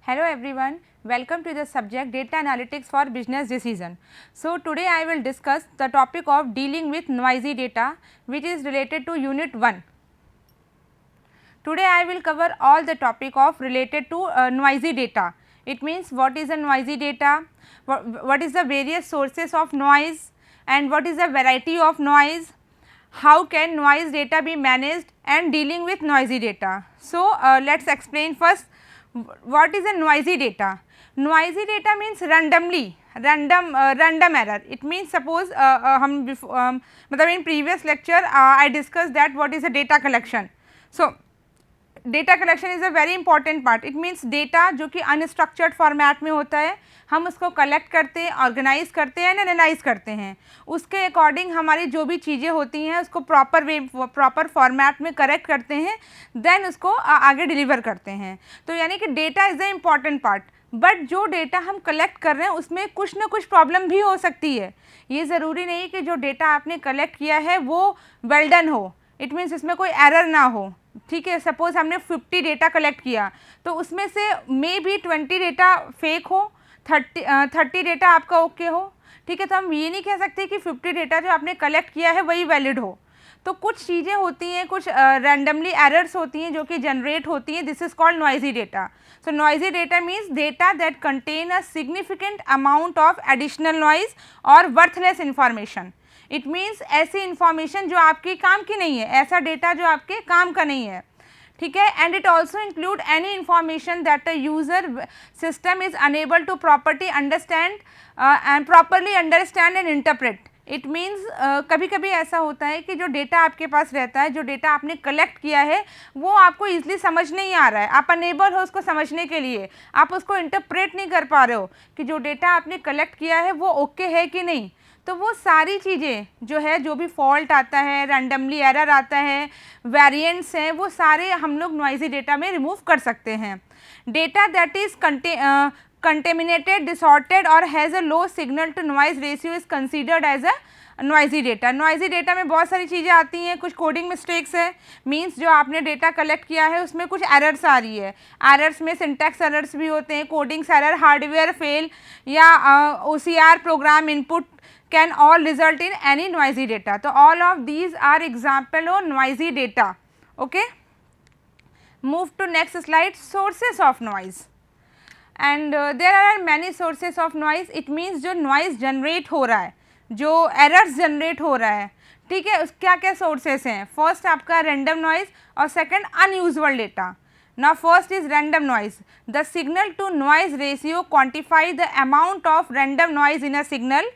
Hello everyone, welcome to the subject Data Analytics for Business Decision. So today I will discuss the topic of dealing with noisy data, which is related to Unit 1. Today I will cover all the topic of related to noisy data. It means what is a noisy data, what is the various sources of noise, and what is the variety of noise, how can noise data be managed, and dealing with noisy data. So let us explain first what is a noisy data. Noisy data means random error. It means suppose हम मतलब in previous lecture I discussed that what is a data collection. So data collection is a very important part. It means data जो कि unstructured format में होता है, हम उसको collect करते हैं, ऑर्गेनाइज करते हैं एंड एनालाइज करते हैं. उसके अकॉर्डिंग हमारी जो भी चीज़ें होती हैं उसको प्रॉपर फॉर्मेट में करेक्ट करते हैं, देन उसको आगे डिलीवर करते हैं. तो यानी कि data is the important part. But जो डेटा हम कलेक्ट कर रहे हैं उसमें कुछ ना कुछ प्रॉब्लम भी हो सकती है. ये ज़रूरी नहीं कि जो डेटा आपने कलेक्ट किया है वो वेल डन हो. इट मीन्स इसमें कोई एरर ना हो. ठीक है, सपोज हमने 50 डेटा कलेक्ट किया तो उसमें से मे बी 20 डेटा फेक हो, 30 डेटा आपका ओके हो. ठीक है, तो हम ये नहीं कह सकते कि 50 डेटा जो आपने कलेक्ट किया है वही वैलिड हो. तो कुछ चीज़ें होती हैं, कुछ रैंडमली एरर्स होती हैं जो कि जनरेट होती हैं. This is called noisy data. So noisy data means data that contain a significant amount of additional noise और वर्थलेस इंफॉर्मेशन. इट मीन्स ऐसी इंफॉर्मेशन जो आपके काम की नहीं है, ऐसा डेटा जो आपके काम का नहीं है. ठीक है, and it also include any information that a user system is unable to properly understand and interpret. It means कभी कभी ऐसा होता है कि जो डेटा आपके पास रहता है, जो डेटा आपने कलेक्ट किया है वो आपको ईजिली समझ नहीं आ रहा है, आप अनेबल हो उसको समझने के लिए, आप उसको इंटरप्रेट नहीं कर पा रहे हो कि जो डेटा आपने कलेक्ट किया है वो ओके है कि नहीं. तो वो सारी चीज़ें जो है, जो भी फॉल्ट आता है, रैंडमली एरर आता है, वेरिएंट्स हैं, वो सारे हम लोग नॉइजी डेटा में रिमूव कर सकते हैं. Data that is contaminated, distorted और has a low signal to noise ratio is considered as a noisy data. Noisy data में बहुत सारी चीज़ें आती हैं. कुछ कोडिंग मिस्टेक्स है, मींस जो आपने डेटा कलेक्ट किया है उसमें कुछ एरर्स आ रही है. एरर्स में सिंटैक्स एरर्स भी होते हैं, कोडिंग्स एरर, हार्डवेयर फेल या OCR program input can all result in any noisy data. So all of these are example of noisy data. Okay, move to next slide. Sources of noise. And there are many sources of noise. It means जो noise generate हो रहा है, जो errors generate हो रहा है. ठीक है, क्या क्या sources हैं? First आपका random noise और second unusual data. Now first is random noise. The signal to noise ratio quantify the amount of random noise in a signal,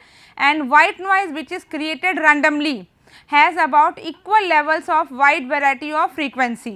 and white noise which is created randomly has about equal levels of wide variety of frequency.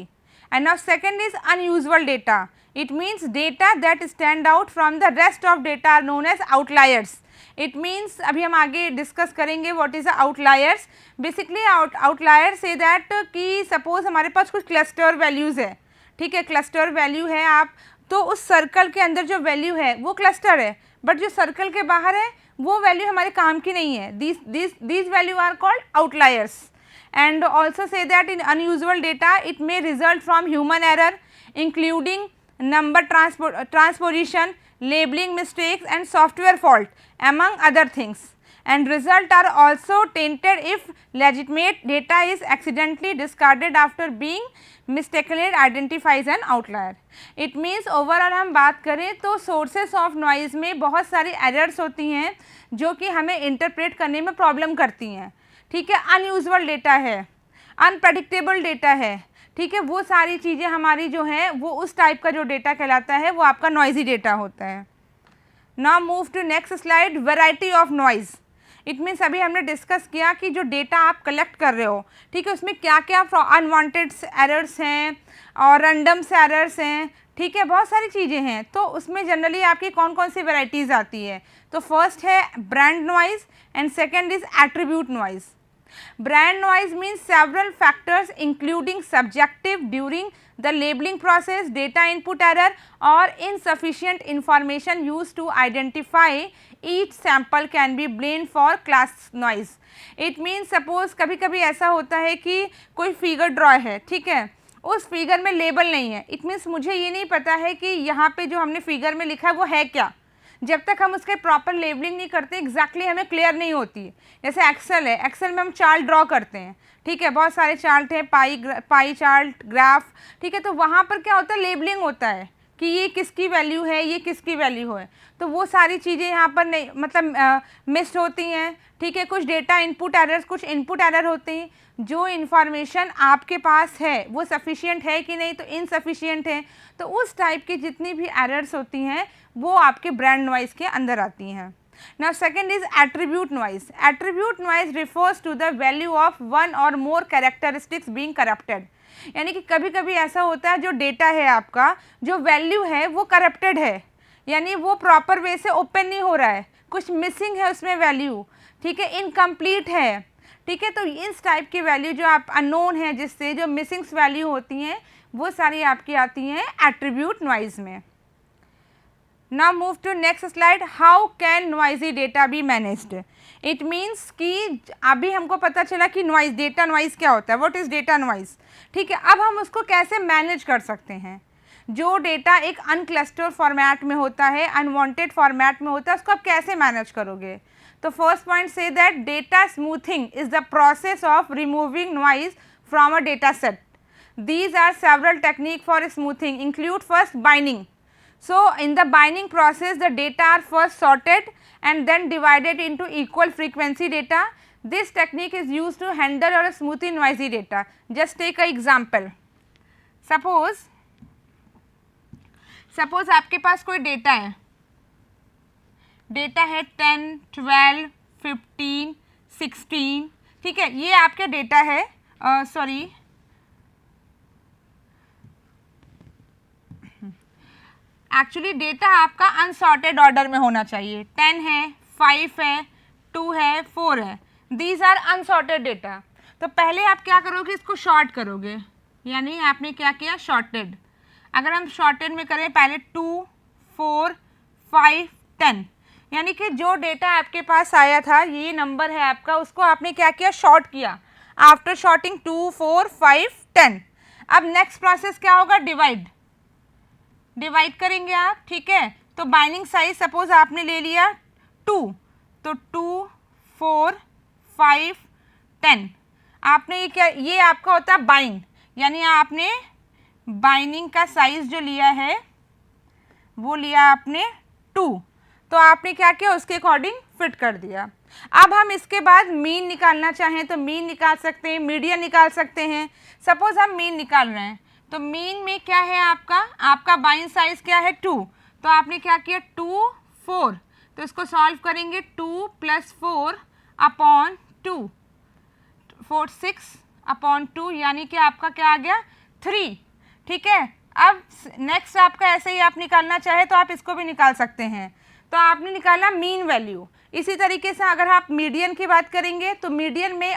And now second is unusual data. It means data that stand out from the rest of data are known as outliers. It means अभी हम आगे discuss करेंगे what is the outliers. Basically outliers say that कि suppose हमारे पास कुछ cluster values है. ठीक है, क्लस्टर वैल्यू है, आप तो उस सर्कल के अंदर जो वैल्यू है वो क्लस्टर है, बट जो सर्कल के बाहर है वो वैल्यू हमारे काम की नहीं है. these value are called outliers. And also say that in unusual data it may result from human error including number transposition, labeling mistakes and software fault among other things. And result are also tainted if legitimate data is accidentally discarded after being mistakenly identifies an outlier. It means overall हम बात करें तो sources of noise में बहुत सारी errors होती हैं जो कि हमें इंटरप्रेट करने में प्रॉब्लम करती हैं. ठीक है, अनयूजुअल डेटा है, अनप्रडिक्टेबल डेटा है. ठीक है, वो सारी चीज़ें हमारी जो हैं वो उस टाइप का जो डेटा कहलाता है वो आपका नॉइजी डेटा होता है. Now move to next slide. Variety of noise. It means अभी हमने डिस्कस किया कि जो डेटा आप कलेक्ट कर रहे हो, ठीक है, उसमें क्या क्या अनवांटेड एरर्स हैं और रैंडम्स एरर्स हैं. ठीक है, बहुत सारी चीज़ें हैं. तो उसमें जनरली आपकी कौन कौन सी वेराइटीज़ आती है. तो फर्स्ट है brand noise and second is attribute noise. Brand noise means several factors including subjective during the labeling process, data input error or insufficient information used to identify each sample can be blamed for class noise. It means suppose कभी कभी ऐसा होता है कि कोई figure draw है, ठीक है, उस फिगर में लेबल नहीं है, इट मीन्स मुझे ये नहीं पता है कि यहाँ पे जो हमने फिगर में लिखा है वो है क्या। जब तक हम उसके प्रॉपर लेबलिंग नहीं करते एग्जैक्टली हमें क्लियर नहीं होती है। जैसे एक्सेल है, एक्सेल में हम चार्ट ड्रॉ करते हैं, ठीक है, बहुत सारे चार्ट हैं, पाई चार्ट, ग्राफ, ठीक है, तो वहाँ पर क्या होता है, लेबलिंग होता है कि ये किसकी वैल्यू है, ये किसकी वैल्यू है, तो वो सारी चीज़ें यहाँ पर नहीं, मतलब मिस होती हैं, ठीक है। कुछ डेटा इनपुट एरर्स, कुछ इनपुट एरर होते हैं। जो इन्फॉर्मेशन आपके पास है वो सफिशिएंट है कि नहीं, तो इनसफिशिएंट है, तो उस टाइप की जितनी भी एरर्स होती हैं वो आपके ब्रांड नॉइज़ के अंदर आती हैं। Now second is attribute noise. Attribute noise refers to the value of one or more characteristics being corrupted. यानी कि कभी कभी ऐसा होता है जो डेटा है आपका, जो वैल्यू है वो करप्टेड है, यानी वो प्रॉपर वे से ओपन नहीं हो रहा है, कुछ मिसिंग है उसमें वैल्यू, ठीक है, इनकम्प्लीट है, ठीक है। तो इस टाइप की वैल्यू जो आप अननोन है, जिससे जो मिसिंग्स वैल्यू होती हैं वो सारी आपकी आती हैं एट्रीब्यूट नॉइज़ में। Now move to next slide. How can noisy data be managed? It means कि अभी हमको पता चला कि नॉइज़, डेटा नॉइज़ क्या होता है, व्हाट इज़ डेटा नॉइज़, ठीक है। अब हम उसको कैसे मैनेज कर सकते हैं। जो डेटा एक अनक्लस्टर फॉर्मेट में होता है, अनवांटेड फॉर्मेट में होता है, उसको आप कैसे मैनेज करोगे। तो first point say that data smoothing is the process of removing noise from a data set. These are several techniques for smoothing, include first binding. So in the binding process the data are first sorted and then divided into equal frequency data. This technique is used to handle or smoothing noisy data. Just take an example. Suppose आपके पास कोई data है, data है 10, 12, 15, 16, ठीक है, ये आपके data है, sorry actually data आपका अनसॉर्टेड ऑर्डर में होना चाहिए। 10 है, 5 है, 2 है, 4 है, दीज आर अनसॉर्टेड डेटा। तो पहले आप क्या करोगे, इसको शॉर्ट करोगे, यानी आपने क्या किया, शॉर्टेड। अगर हम शॉर्टेड में करें पहले 2, 4, 5, 10, यानी कि जो डेटा आपके पास आया था, ये नंबर है आपका, उसको आपने क्या किया, शॉर्ट किया। आफ्टर शॉर्टिंग 2, 4, 5, 10, अब नेक्स्ट प्रोसेस क्या होगा, डिवाइड करेंगे आप, ठीक है। तो बाइंडिंग साइज सपोज आपने ले लिया 2, तो 2, 4, 5, 10, आपने ये क्या, ये आपका होता है बाइंड, यानी आपने बाइंडिंग का साइज जो लिया है वो लिया आपने 2, तो आपने क्या किया, उसके अकॉर्डिंग फिट कर दिया। अब हम इसके बाद मीन निकालना चाहें तो मीन निकाल सकते हैं, मीडियन निकाल सकते हैं। सपोज हम मीन निकाल रहे हैं, तो मीन में क्या है आपका बाइंड साइज क्या है 2, तो आपने क्या किया 2, 4, तो इसको सॉल्व करेंगे 2 + 4 अपॉन 2, 4, 6 अपॉन 2, यानी कि आपका क्या आ गया 3, ठीक है। अब नेक्स्ट आपका ऐसे ही आप निकालना चाहे तो आप इसको भी निकाल सकते हैं, तो आपने निकाला मीन वैल्यू। इसी तरीके से अगर आप मीडियन की बात करेंगे तो मीडियन में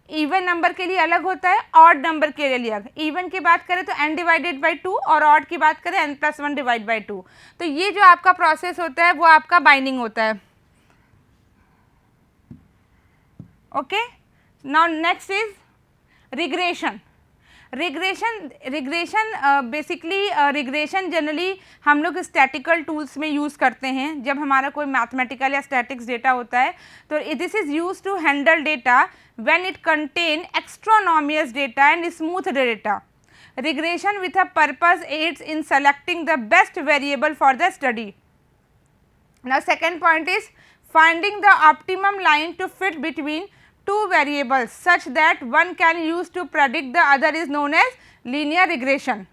इवन नंबर के लिए अलग होता है, ऑड नंबर के लिए अलग। इवन की बात करें तो n/2 और ऑड की बात करें n+1/2। तो ये जो आपका प्रोसेस होता है वो आपका बाइंडिंग होता है। Okay, now next is regression. Basically regression generally हम लोग स्टैटिकल टूल्स में यूज़ करते हैं। जब हमारा कोई मैथमेटिकल या स्टैटिक्स डेटा होता है तो this is use to handle data when it contain extraneous data and smooth data. Regression with a purpose aids in selecting the best variable for the study. Now second point is finding the optimum line to fit between two variables such that one can use to predict the other is known as linear regression.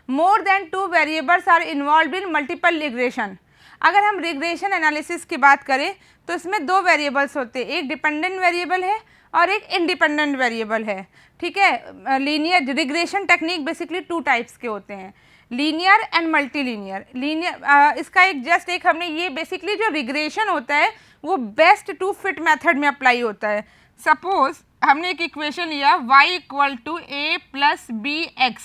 More than two variables are involved in multiple regression. अगर हम regression analysis की बात करें तो इसमें दो variables होते हैं, एक डिपेंडेंट वेरिएबल है और एक इंडिपेंडेंट वेरिएबल है, ठीक है। Linear regression technique basically 2 types के होते हैं, लीनियर एंड मल्टी लीनियर। इसका एक जस्ट एक हमने ये बेसिकली जो रिग्रेशन होता है वो बेस्ट टू फिट मेथड में अप्लाई होता है। सपोज हमने एक इक्वेशन लिया y = a + bx,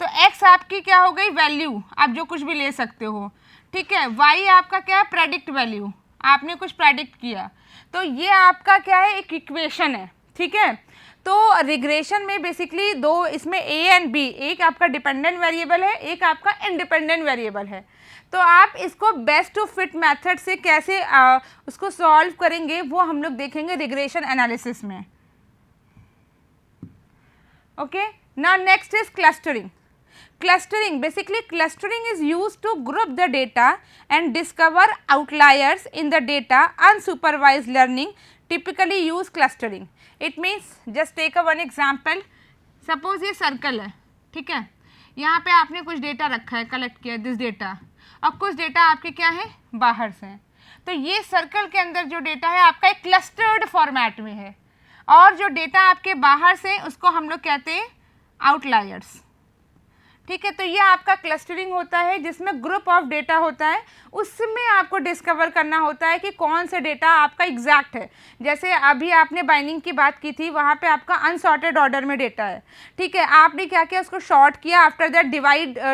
तो x आपकी क्या हो गई, वैल्यू, आप जो कुछ भी ले सकते हो, ठीक है। y आपका क्या है, प्रेडिक्ट वैल्यू, आपने कुछ प्रेडिक्ट किया, तो ये आपका क्या है, एक इक्वेशन है, ठीक है। तो रिग्रेशन में बेसिकली दो इसमें ए एंड बी, एक आपका डिपेंडेंट वेरिएबल है, एक आपका इंडिपेंडेंट वेरिएबल है। तो आप इसको बेस्ट टू फिट मेथड से कैसे उसको सॉल्व करेंगे वो हम लोग देखेंगे रिग्रेशन एनालिसिस में। Okay, now next is clustering. Clustering, basically clustering is used to group the data and discover outliers in the data. Unsupervised learning typically use clustering. It means just take a one example. Suppose ये circle है, ठीक है, यहाँ पे आपने कुछ data रखा है, कलेक्ट किया दिस डेटा, और कुछ डेटा आपके क्या है बाहर से है। तो ये सर्कल के अंदर जो डेटा है आपका एक क्लस्टर्ड फॉर्मेट में है, और जो डेटा आपके बाहर से उसको हम लोग कहते हैं आउटलायर्स, ठीक है। तो ये आपका क्लस्टरिंग होता है जिसमें ग्रुप ऑफ डेटा होता है, उसमें आपको डिस्कवर करना होता है कि कौन से डेटा आपका एग्जैक्ट है। जैसे अभी आपने बाइंडिंग की बात की थी, वहाँ पे आपका अनसॉर्टेड ऑर्डर में डेटा है, ठीक है, आपने क्या किया उसको शॉर्ट किया, after that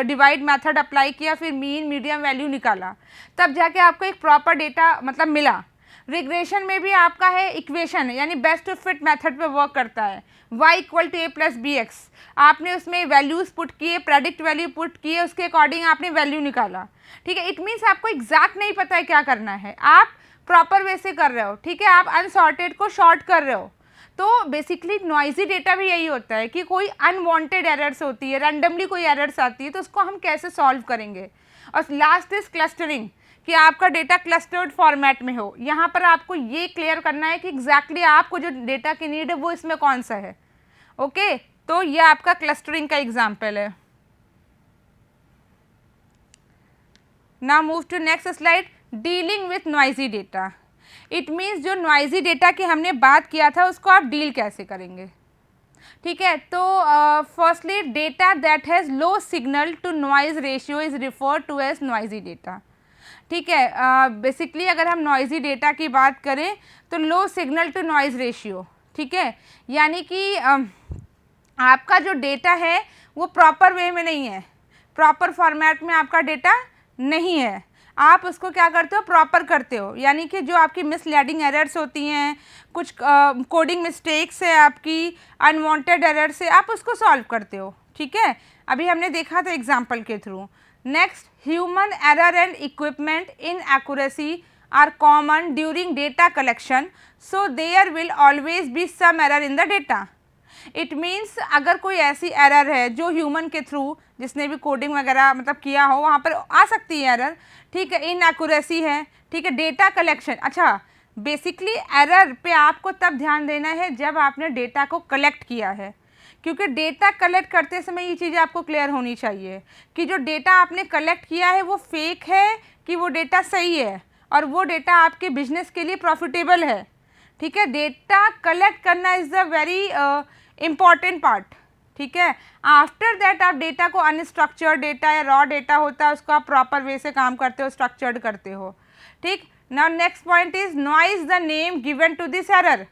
divide method apply किया, फिर मीन मीडियम वैल्यू निकाला, तब जाके आपको एक प्रॉपर डेटा मतलब मिला। रिग्रेशन में भी आपका है इक्वेशन है, यानी बेस्ट टू फिट मेथड पे वर्क करता है, y equal to A plus B X, आपने उसमें वैल्यूज़ पुट किए, प्रेडिक्ट वैल्यू पुट किए, उसके अकॉर्डिंग आपने वैल्यू निकाला, ठीक है। इट मीन्स आपको एग्जैक्ट नहीं पता है क्या करना है, आप प्रॉपर वे से कर रहे हो, ठीक है, आप अनसॉर्टेड को शॉर्ट कर रहे हो। तो बेसिकली नॉइजी डेटा भी यही होता है कि कोई अनवांटेड एरर्स होती है, रैंडमली कोई एरर्स आती है, तो उसको हम कैसे सॉल्व करेंगे। और लास्ट इज क्लस्टरिंग, कि आपका डेटा क्लस्टर्ड फॉर्मेट में हो। यहाँ पर आपको ये क्लियर करना है कि एग्जैक्टली आपको जो डेटा की नीड है वो इसमें कौन सा है। ओके, तो ये आपका क्लस्टरिंग का एग्जाम्पल है। Now move to next slide, dealing with noisy data. It means जो नॉइजी डेटा की हमने बात किया था उसको आप डील कैसे करेंगे, ठीक है। तो firstly data that has low signal to noise ratio is referred to as noisy data, ठीक है। बेसिकली अगर हम नॉइजी डेटा की बात करें तो low signal to noise ratio, ठीक है, यानी कि आपका जो डेटा है वो प्रॉपर वे में नहीं है, प्रॉपर फॉर्मेट में आपका डेटा नहीं है, आप उसको क्या करते हो प्रॉपर करते हो, यानी कि जो आपकी मिसलीडिंग एरर्स होती हैं, कुछ कोडिंग मिस्टेक्स है आपकी, अनवांटेड एरर से आप उसको सॉल्व करते हो, ठीक है। अभी हमने देखा था एग्जाम्पल के through. Next, human error and equipment inaccuracy are common during data collection, so there will always be some error in the data. It means अगर कोई ऐसी एरर है जो ह्यूमन के थ्रू जिसने भी कोडिंग वगैरह मतलब किया हो वहाँ पर आ सकती है एरर, ठीक है, इनएक्यूरेसी है, ठीक है, डेटा कलेक्शन। अच्छा, बेसिकली एरर पे आपको तब ध्यान देना है जब आपने डेटा को कलेक्ट किया है, क्योंकि डेटा कलेक्ट करते समय ये चीज़ें आपको क्लियर होनी चाहिए कि जो डेटा आपने कलेक्ट किया है वो फेक है कि वो डेटा सही है, और वो डेटा आपके बिजनेस के लिए प्रॉफिटेबल है, ठीक है। डेटा कलेक्ट करना is the very important part, ठीक है। आफ्टर दैट आप डेटा को अनस्ट्रक्चर्ड डेटा या रॉ डेटा होता है उसको आप प्रॉपर वे से काम करते हो, स्ट्रक्चर्ड करते हो, ठीक। Now next point is noise the name given to this error,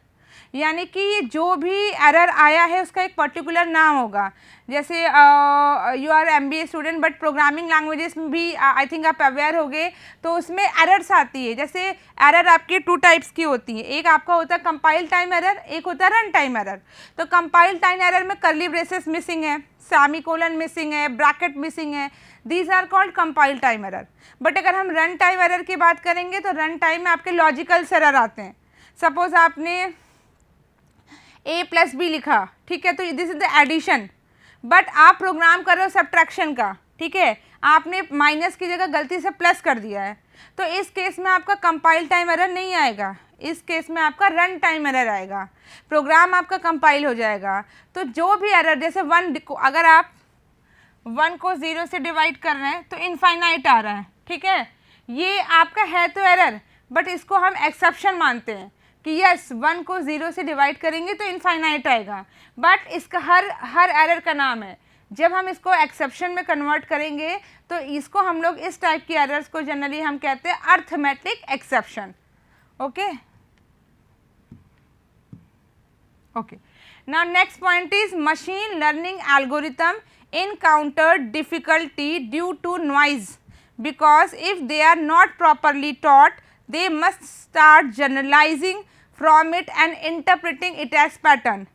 यानी कि जो भी एरर आया है उसका एक पर्टिकुलर नाम होगा। जैसे you are MBA student but programming languages में भी आई थिंक आप अवेयर होंगे, तो उसमें एरर्स आती है। जैसे एरर आपकी 2 टाइप्स की होती है, एक आपका होता है कंपाइल टाइम एरर, एक होता है रन टाइम एरर। तो कंपाइल टाइम एरर में कर्ली ब्रेसेस मिसिंग है, सेमीकोलन मिसिंग है, ब्रैकेट मिसिंग है, these are called compile time error. But अगर हम रन टाइम एरर की बात करेंगे तो रन टाइम में आपके लॉजिकल एरर आते हैं। सपोज आपने a प्लस बी लिखा, ठीक है, तो this is the addition, but आप प्रोग्राम कर रहे हो सब्ट्रैक्शन का, ठीक है, आपने माइनस की जगह गलती से प्लस कर दिया है, तो इस केस में आपका कंपाइल टाइम एरर नहीं आएगा, इस केस में आपका रन टाइम एरर आएगा, प्रोग्राम आपका कंपाइल हो जाएगा। तो जो भी एरर, जैसे 1 अगर आप 1 को 0 से डिवाइड कर रहे हैं तो इनफाइनाइट आ रहा है, ठीक है, ये आपका है तो एरर, बट इसको हम एक्सेप्शन मानते हैं कि यस 1 को 0 से डिवाइड करेंगे तो इनफाइनाइट आएगा, बट इसका हर एरर का नाम है। जब हम इसको एक्सेप्शन में कन्वर्ट करेंगे तो इसको हम लोग इस टाइप की एरर्स को जनरली हम कहते हैं arithmetic exception. Okay okay, now next point is machine learning algorithm encountered difficulty due to noise, because if they are not properly taught they must start generalizing from it and interpreting it as pattern.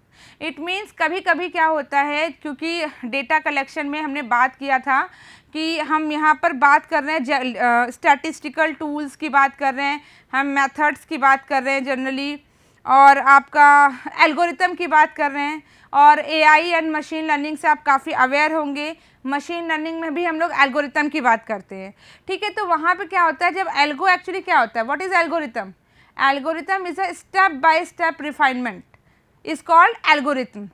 It means कभी कभी क्या होता है, क्योंकि data collection में हमने बात किया था कि हम यहाँ पर बात कर रहे हैं स्टैटिस्टिकल टूल्स की बात कर रहे हैं, हम मेथड्स की बात कर रहे हैं जनरली, और आपका एल्गोरिथम की बात कर रहे हैं, और एआई एंड मशीन लर्निंग से आप काफ़ी अवेयर होंगे। मशीन लर्निंग में भी हम लोग एल्गोरिथम की बात करते हैं, ठीक है। तो वहाँ पे क्या होता है, जब एल्गो एक्चुअली क्या होता है, what is algorithm? Algorithm is a step by step refinement, is called algorithm.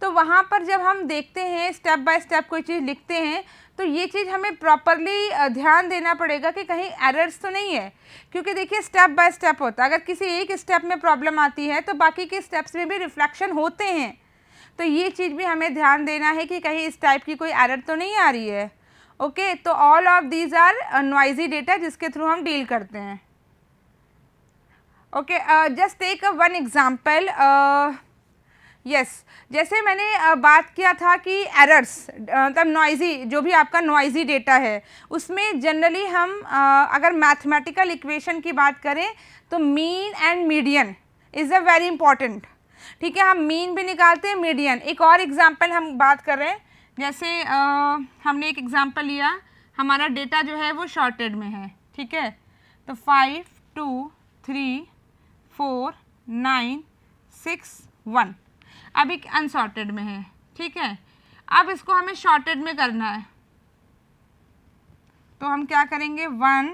तो वहाँ पर जब हम देखते हैं स्टेप बाय स्टेप कोई चीज़ लिखते हैं, तो ये चीज़ हमें प्रॉपरली ध्यान देना पड़ेगा कि कहीं एरर्स तो नहीं है, क्योंकि देखिए स्टेप बाय स्टेप होता है, अगर किसी एक स्टेप में प्रॉब्लम आती है तो बाकी के स्टेप्स में भी रिफ्लेक्शन होते हैं। तो ये चीज़ भी हमें ध्यान देना है कि कहीं इस टाइप की कोई एरर तो नहीं आ रही है। ओके, तो all of these are noisy data जिसके थ्रू हम डील करते हैं। Okay, just take one example. Yes, जैसे मैंने बात किया था कि एरर्स मतलब नॉइजी, जो भी आपका नॉइजी डेटा है उसमें जनरली हम अगर मैथमेटिकल इक्वेशन की बात करें तो mean and median is a very important, ठीक है। हम मीन भी निकालते हैं, मीडियन। एक और एग्जांपल हम बात कर रहे हैं, जैसे हमने एक एग्जांपल लिया, हमारा डेटा जो है वो शॉर्टेड में है, ठीक है। तो 5 2 3 4 9 6 1 अब एक अनसॉर्टेड में है, ठीक है। अब इसको हमें शॉर्टेड में करना है, तो हम क्या करेंगे, 1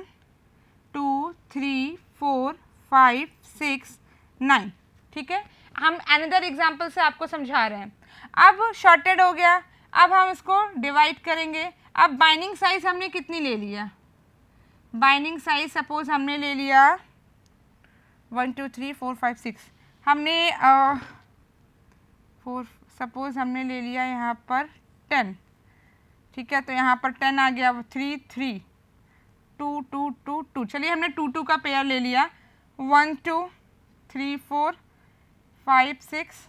2 3 4 5 6 9, ठीक है। हम अनदर एग्जांपल से आपको समझा रहे हैं। अब शॉर्टेड हो गया, अब हम इसको डिवाइड करेंगे। अब बाइंडिंग साइज हमने कितनी ले लिया, बाइंडिंग साइज सपोज हमने ले लिया 1 2 3 4 5 6, हमने 4 सपोज हमने ले लिया यहाँ पर 10, ठीक है। तो यहाँ पर 10 आ गया, 3 3 2 2 2 2, चलिए हमने 2 2 का पेयर ले लिया, 1 2 3 4 5 6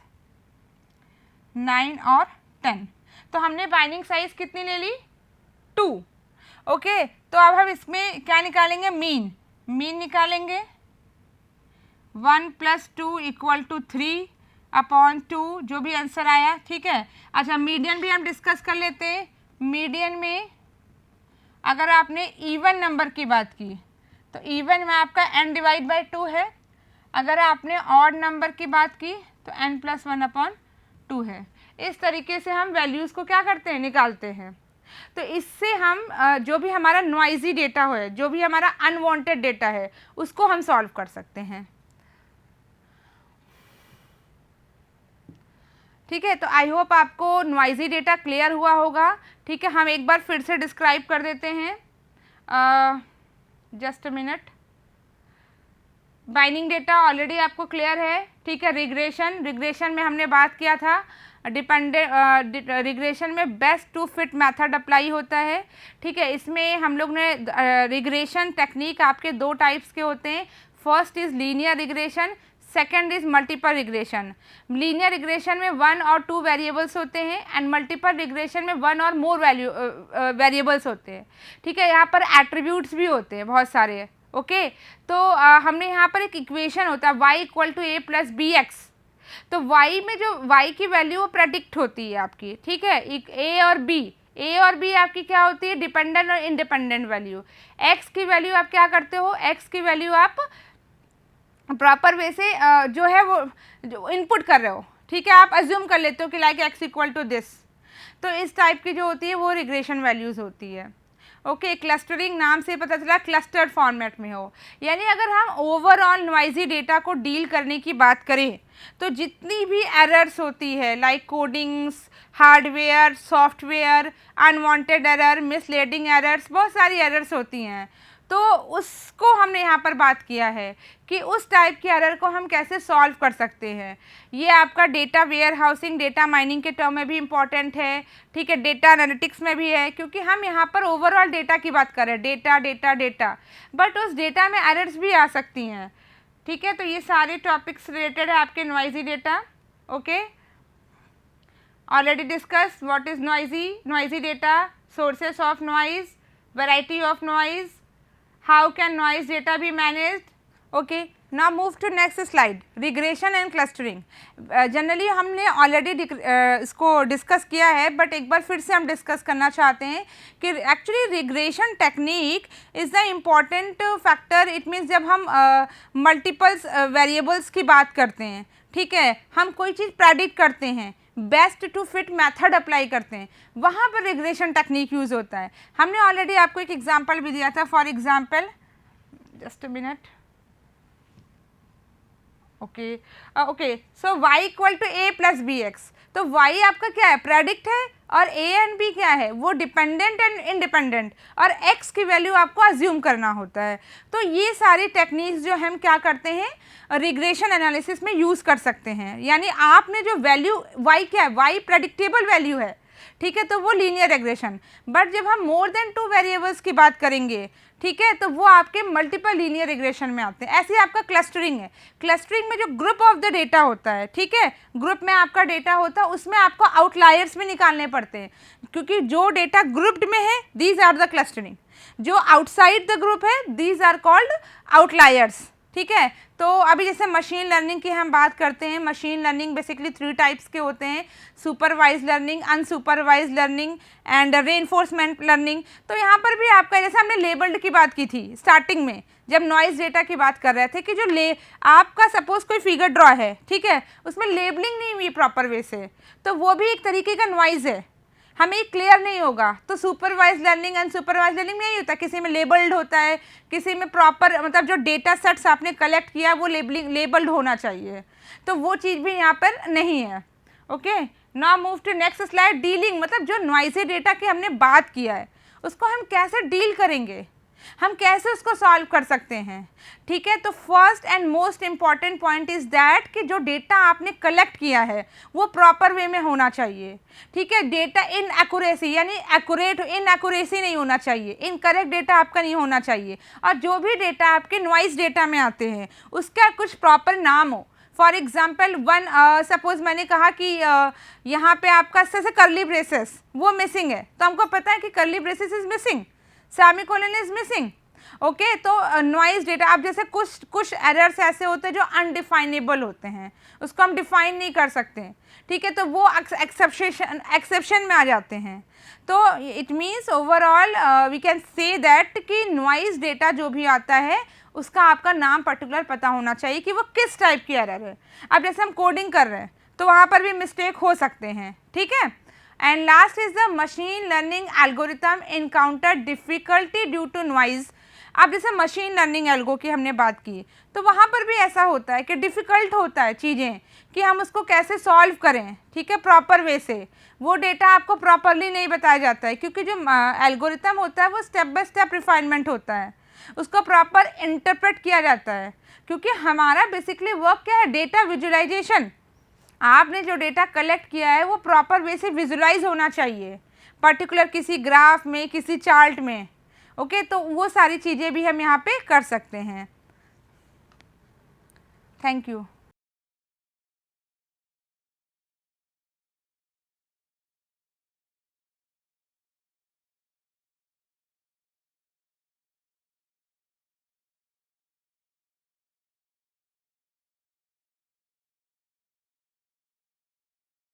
9 और 10। तो हमने बाइंडिंग साइज कितनी ले ली, 2। ओके, तो अब हम इसमें क्या निकालेंगे, मीन। मीन निकालेंगे, 1 + 2 = 3 अपॉन 2, जो भी आंसर आया, ठीक है। अच्छा, मीडियन भी हम डिस्कस कर लेते हैं। मीडियन में अगर आपने इवन नंबर की बात की तो इवन में आपका n/2 है, अगर आपने ऑड नंबर की बात की तो n+1/2 है। इस तरीके से हम वैल्यूज़ को क्या करते हैं, निकालते हैं। तो इससे हम जो भी हमारा नॉइजी डेटा है, जो भी हमारा अनवांटेड डेटा है, उसको हम सॉल्व कर सकते हैं, ठीक है। तो आई होप आपको नॉइजी डेटा क्लियर हुआ होगा, ठीक है। हम एक बार फिर से डिस्क्राइब कर देते हैं, just a minute. Binding data already आपको क्लियर है, ठीक है। रिग्रेशन में हमने बात किया था, रिग्रेशन में best to fit method apply होता है, ठीक है। इसमें हम लोग ने रिग्रेशन टेक्निक आपके 2 टाइप्स के होते हैं। First is linear regression, second is multiple regression. Linear regression में 1 और 2 वेरिएबल्स होते हैं एंड मल्टीपल रिग्रेशन में 1 और मोर वेरिएबल्स होते हैं, ठीक है। यहाँ पर एट्रीब्यूट्स भी होते हैं बहुत सारे, ओके। तो हमने यहाँ पर एक इक्वेशन होता है y = a + bx। तो y में जो y की वैल्यू वो प्रेडिक्ट होती है आपकी, ठीक है। एक a और b आपकी क्या होती है, डिपेंडेंट और इंडिपेंडेंट वैल्यू। x की वैल्यू आप क्या करते हो, x की वैल्यू आप प्रॉपर वे से जो है वो जो इनपुट कर रहे हो, ठीक है। आप अज्यूम कर लेते हो कि लाइक x = दिस। तो इस टाइप की जो होती है वो रिग्रेशन वैल्यूज़ होती है, ओके। क्लस्टरिंग नाम से पता चला क्लस्टर्ड फॉर्मेट में हो, यानी अगर हम ओवरऑल नॉइजी डेटा को डील करने की बात करें तो जितनी भी एरर्स होती है, like codings, hardware, software, unwanted error, misleading errors, बहुत सारी एरर्स होती हैं। तो उसको हमने यहाँ पर बात किया है कि उस टाइप की एरर को हम कैसे सॉल्व कर सकते हैं। ये आपका data warehousing, data mining के टर्म में भी इम्पॉर्टेंट है, ठीक है। डेटा एनालिटिक्स में भी है, क्योंकि हम यहाँ पर ओवरऑल डेटा की बात कर रहे हैं, डेटा, बट उस डेटा में एरर्स भी आ सकती हैं, ठीक है। तो ये सारे टॉपिक्स रिलेटेड है आपके noisy data, okay. Already discuss what is noisy data, sources of noise, variety of noise, how can noise data be managed, okay। Now move to next slide, regression and clustering. Generally हमने already इसको discuss किया है, but एक बार फिर से हम discuss करना चाहते हैं कि actually regression technique is the important factor. It means जब हम मल्टीपल्स वेरिएबल्स की बात करते हैं, ठीक है, हम कोई चीज़ प्रेडिक्ट करते हैं, best to fit method apply करते हैं, वहाँ पर रिग्रेशन टेक्निक यूज़ होता है। हमने ऑलरेडी आपको एक एग्जांपल भी दिया था। For example, just a minute, okay, so y equal to a plus B X. तो y आपका क्या है, प्रेडिक्ट है, और a एंड b क्या है, वो डिपेंडेंट एंड इंडिपेंडेंट, और x की वैल्यू आपको अज्यूम करना होता है। तो ये सारी टेक्निक्स जो हम क्या करते हैं, रिग्रेशन एनालिसिस में यूज़ कर सकते हैं। यानी आपने जो वैल्यू y क्या है, y प्रेडिक्टेबल वैल्यू है, ठीक है, तो वो लीनियर रिग्रेशन। बट जब हम मोर देन 2 वेरिएबल्स की बात करेंगे, ठीक है, तो वो आपके मल्टीपल लीनियर रिग्रेशन में आते हैं। ऐसे ही आपका क्लस्टरिंग है। क्लस्टरिंग में जो ग्रुप ऑफ द डेटा होता है, ठीक है, ग्रुप में आपका डेटा होता है, उसमें आपको आउटलायर्स भी निकालने पड़ते हैं, क्योंकि जो डेटा ग्रुप्ड में है, दीज आर द क्लस्टरिंग। जो आउटसाइड द ग्रुप है, दीज आर कॉल्ड आउटलायर्स, ठीक है। तो अभी जैसे मशीन लर्निंग की हम बात करते हैं, मशीन लर्निंग बेसिकली 3 टाइप्स के होते हैं, supervise learning, unsupervise learning and reinforcement learning. तो यहाँ पर भी आपका, जैसे हमने लेबल्ड की बात की थी स्टार्टिंग में, जब नॉइज़ डेटा की बात कर रहे थे, कि जो आपका सपोज कोई फिगर ड्रॉ है, ठीक है, उसमें लेबलिंग नहीं हुई प्रॉपर वे से, तो वो भी एक तरीके का नॉइज़ है, हमें क्लियर नहीं होगा। तो supervise learning and supervise learning में यही होता है, किसी में लेबल्ड होता है, किसी में प्रॉपर, मतलब जो डेटा सेट्स आपने कलेक्ट किया वो लेबल्ड होना चाहिए, तो वो चीज़ भी यहाँ पर नहीं है। Okay, now move to next slide, dealing, मतलब जो नॉइज़ी डेटा की हमने बात किया है, उसको हम कैसे डील करेंगे, हम कैसे उसको सॉल्व कर सकते हैं, ठीक है। तो first and most important point is that कि जो डेटा आपने कलेक्ट किया है वो प्रॉपर वे में होना चाहिए, ठीक है। डेटा इन एक्यूरेसी, यानी एक्यूरेट, इन एक्यूरेसी नहीं होना चाहिए, इनकरेक्ट डेटा आपका नहीं होना चाहिए, और जो भी डेटा आपके नॉइज़ डेटा में आते हैं उसका कुछ प्रॉपर नाम हो। फॉर एग्जाम्पल सपोज मैंने कहा कि यहाँ पे आपका जैसे करली ब्रेसेस वो मिसिंग है, तो हमको पता है कि करली braces is missing, semicolon is missing, okay. तो नॉइज़ डेटा, आप जैसे कुछ एरर्स ऐसे होते हैं जो अनडिफाइनेबल होते हैं, उसको हम डिफाइन नहीं कर सकते, ठीक है, तो वो एक्सेप्शन में आ जाते हैं। तो it means overall we can say that कि नॉइज़ डेटा जो भी आता है उसका आपका नाम पर्टिकुलर पता होना चाहिए कि वो किस टाइप की एरर है। अब जैसे हम कोडिंग कर रहे हैं तो वहाँ पर भी मिस्टेक हो सकते हैं, ठीक है। And last is the machine learning algorithm encounter difficulty due to noise. अब जैसे मशीन लर्निंग एल्गो की हमने बात की, तो वहाँ पर भी ऐसा होता है कि डिफ़िकल्ट होता है चीज़ें कि हम उसको कैसे सॉल्व करें, ठीक है, प्रॉपर वे से। वो डेटा आपको प्रॉपरली नहीं बताया जाता है, क्योंकि जो एल्गोरिथम होता है वो स्टेप बाय स्टेप रिफाइनमेंट होता है, उसको प्रॉपर इंटरप्रेट किया जाता है, क्योंकि हमारा बेसिकली वर्क क्या है, डेटा विजुअलाइजेशन। आपने जो डेटा कलेक्ट किया है वो प्रॉपर वे से विजुलाइज होना चाहिए, पर्टिकुलर किसी ग्राफ में, किसी चार्ट में, ओके। तो वो सारी चीज़ें भी हम यहाँ पे कर सकते हैं। Thank you.